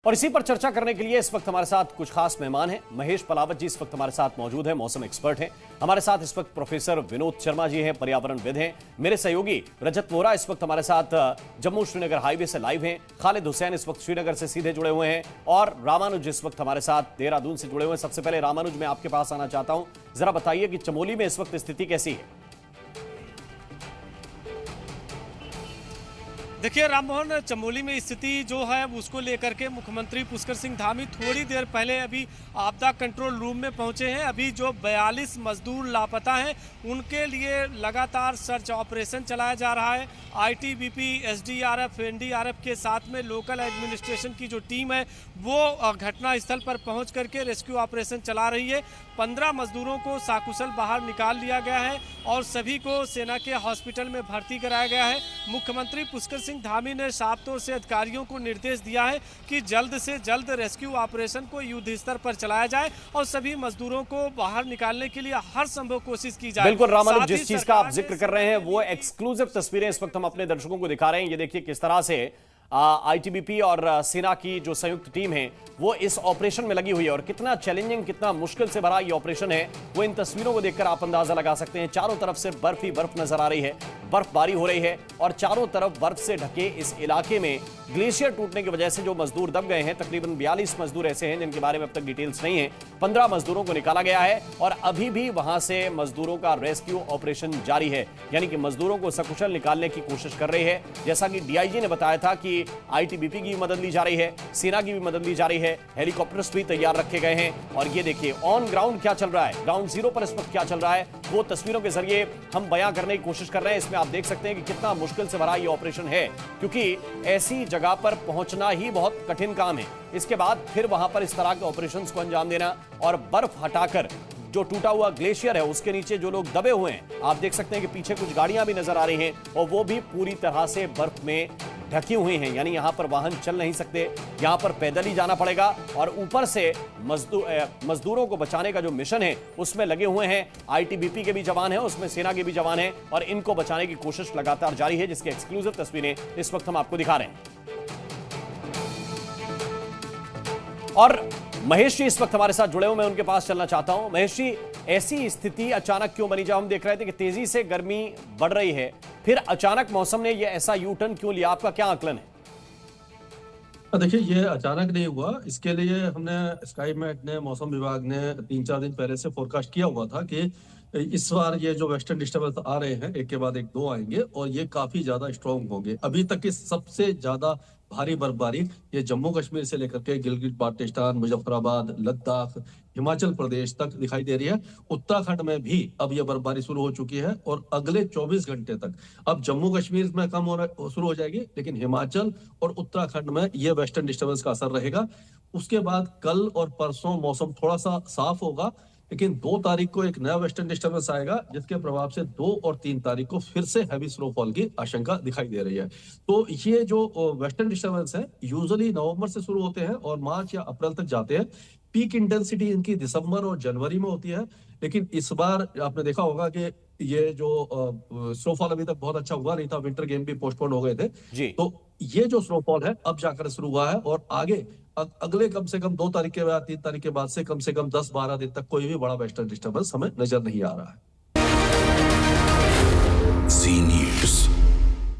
और इसी पर चर्चा करने के लिए इस वक्त हमारे साथ कुछ खास मेहमान हैं। महेश पलावत जी इस वक्त हमारे साथ मौजूद हैं, मौसम एक्सपर्ट हैं। हमारे साथ इस वक्त प्रोफेसर विनोद शर्मा जी हैं, पर्यावरणविद हैं। मेरे सहयोगी रजत वोरा इस वक्त हमारे साथ जम्मू श्रीनगर हाईवे से लाइव हैं। खालिद हुसैन इस वक्त श्रीनगर से सीधे जुड़े हुए हैं और रामानुज इस वक्त हमारे साथ देहरादून से जुड़े हुए हैं। सबसे पहले रामानुज, मैं आपके पास आना चाहता हूं, जरा बताइए कि चमोली में इस वक्त स्थिति कैसी है? देखिए राममोहन, चमोली में स्थिति जो है उसको लेकर के मुख्यमंत्री पुष्कर सिंह धामी थोड़ी देर पहले अभी आपदा कंट्रोल रूम में पहुंचे हैं। अभी जो 42 मजदूर लापता हैं उनके लिए लगातार सर्च ऑपरेशन चलाया जा रहा है। आईटीबीपी, एसडीआरएफ, एनडीआरएफ के साथ में लोकल एडमिनिस्ट्रेशन की जो टीम है वो घटनास्थल पर पहुंच करके रेस्क्यू ऑपरेशन चला रही है। 15 मजदूरों को साकुशल बाहर निकाल लिया गया है और सभी को सेना के हॉस्पिटल में भर्ती कराया गया है। मुख्यमंत्री पुष्कर सिंह धामी ने साफ तौर से अधिकारियों को निर्देश दिया है कि जल्द से जल्द रेस्क्यू ऑपरेशन को युद्ध स्तर पर चलाया जाए और सभी मजदूरों को बाहर निकालने के लिए हर संभव कोशिश की जाए। बिल्कुल रामानुज, जिस चीज का आप जिक्र कर रहे हैं वो एक्सक्लूसिव तस्वीरें इस वक्त हम अपने दर्शकों को दिखा रहे हैं। ये देखिए किस तरह से आईटीबीपी और सेना की जो संयुक्त टीम है वो इस ऑपरेशन में लगी हुई है और कितना चैलेंजिंग, कितना मुश्किल से भरा ये ऑपरेशन है वो इन तस्वीरों को देखकर आप अंदाजा लगा सकते हैं। चारों तरफ से बर्फ ही बर्फ नजर आ रही है, बर्फबारी हो रही है और चारों तरफ बर्फ से ढके इस इलाके में ग्लेशियर टूटने की वजह से जो मजदूर दब गए हैं, तकरीबन 42 मजदूर ऐसे हैं जिनके बारे में अब तक डिटेल्स नहीं है। 15 मजदूरों को निकाला गया है और अभी भी वहां से मजदूरों का रेस्क्यू ऑपरेशन जारी है, यानी कि मजदूरों को सकुशल निकालने की कोशिश कर रही है। जैसा कि डीआईजी ने बताया था कि आईटीबीपी की भी मदद ली जा रही है, सेना की भी मदद ली जा रही है, हेलीकॉप्टर्स भी तैयार रखे गए हैं। और ये देखिए ऑन ग्राउंड क्या चल रहा है, ग्राउंड जीरो पर इस वक्त क्या चल रहा है वो तस्वीरों के जरिए हम बयां करने की कोशिश कर रहे हैं। इसमें आप देख सकते हैं कि कितना मुश्किल से भरा ये ऑपरेशन है, क्योंकि ऐसी जगह पर पहुंचना ही बहुत कठिन काम है। इसके बाद फिर वहां पर इस तरह के ऑपरेशंस को अंजाम देना और बर्फ हटाकर जो टूटा हुआ ग्लेशियर है उसके नीचे जो लोग दबे हुए हैं, आप देख सकते हैं कि पीछे कुछ गाड़ियां भी नजर आ रही हैं और वो भी पूरी तरह से बर्फ में ढकी हुई हैं, यानी यहां पर वाहन चल नहीं सकते, यहां पर पैदल ही जाना पड़ेगा। और ऊपर से मजदूरों को बचाने का जो मिशन है उसमें लगे हुए हैं आईटीबीपी के भी जवान हैं, उसमें सेना के भी जवान हैं और इनको बचाने की कोशिश लगातार जारी है, जिसकी एक्सक्लूसिव तस्वीरें इस वक्त हम आपको दिखा रहे हैं। और महेश जी इस वक्त हमारे साथ जुड़े हुए, मैं उनके पास चलना चाहता हूं। महेश जी, ऐसी स्थिति अचानक क्यों बनी? जब हम देख रहे थे कि तेजी से गर्मी बढ़ रही है, फिर अचानक मौसम ने यह ऐसा यू टर्न क्यों लिया? आपका क्या आकलन है? देखिए, ये अचानक नहीं हुआ। इसके लिए हमने स्काईमेट ने, मौसम विभाग ने 3-4 दिन पहले से फोरकास्ट किया हुआ था कि इस बार ये जो वेस्टर्न डिस्टर्बेंस आ रहे हैं एक के बाद एक दो आएंगे और ये काफी ज्यादा स्ट्रॉन्ग होंगे। अभी तक की सबसे ज्यादा भारी बर्फबारी ये जम्मू कश्मीर से लेकर के गिलगित बाल्टिस्तान, मुजफ्फराबाद, लद्दाख, हिमाचल प्रदेश तक दिखाई दे रही है। उत्तराखंड में भी अब ये बर्फबारी शुरू हो चुकी है और अगले 24 घंटे तक अब जम्मू कश्मीर में कम होना शुरू हो जाएगी, लेकिन हिमाचल और उत्तराखंड में ये वेस्टर्न डिस्टर्बेंस का असर रहेगा। उसके बाद कल और परसों मौसम थोड़ा सा साफ होगा, लेकिन 2 तारीख को एक नया वेस्टर्न डिस्टर्बेंस आएगा जिसके प्रभाव से 2 और 3 तारीख को फिर से हैवी स्नोफॉल की आशंका दिखाई दे रही है। तो ये जो वेस्टर्न डिस्टर्बेंस है यूजुअली नवंबर से शुरू होते हैं और मार्च या अप्रैल तक जाते हैं। पीक इंटेंसिटी इनकी दिसंबर और जनवरी में होती है, लेकिन इस बार आपने देखा होगा कि ये जो स्नोफॉल अभी तक बहुत अच्छा हुआ नहीं था, विंटर गेम भी पोस्टपोन हो गए थे जी। तो ये जो स्नोफॉल है अब जाकर शुरू हुआ है और आगे अगले कम से कम 2 तारीख के बाद 3 तारीख के बाद से कम 10-12 दिन तक कोई भी बड़ा वेस्टर्न डिस्टर्बेंस हमें नजर नहीं आ रहा है। सी न्यूज़।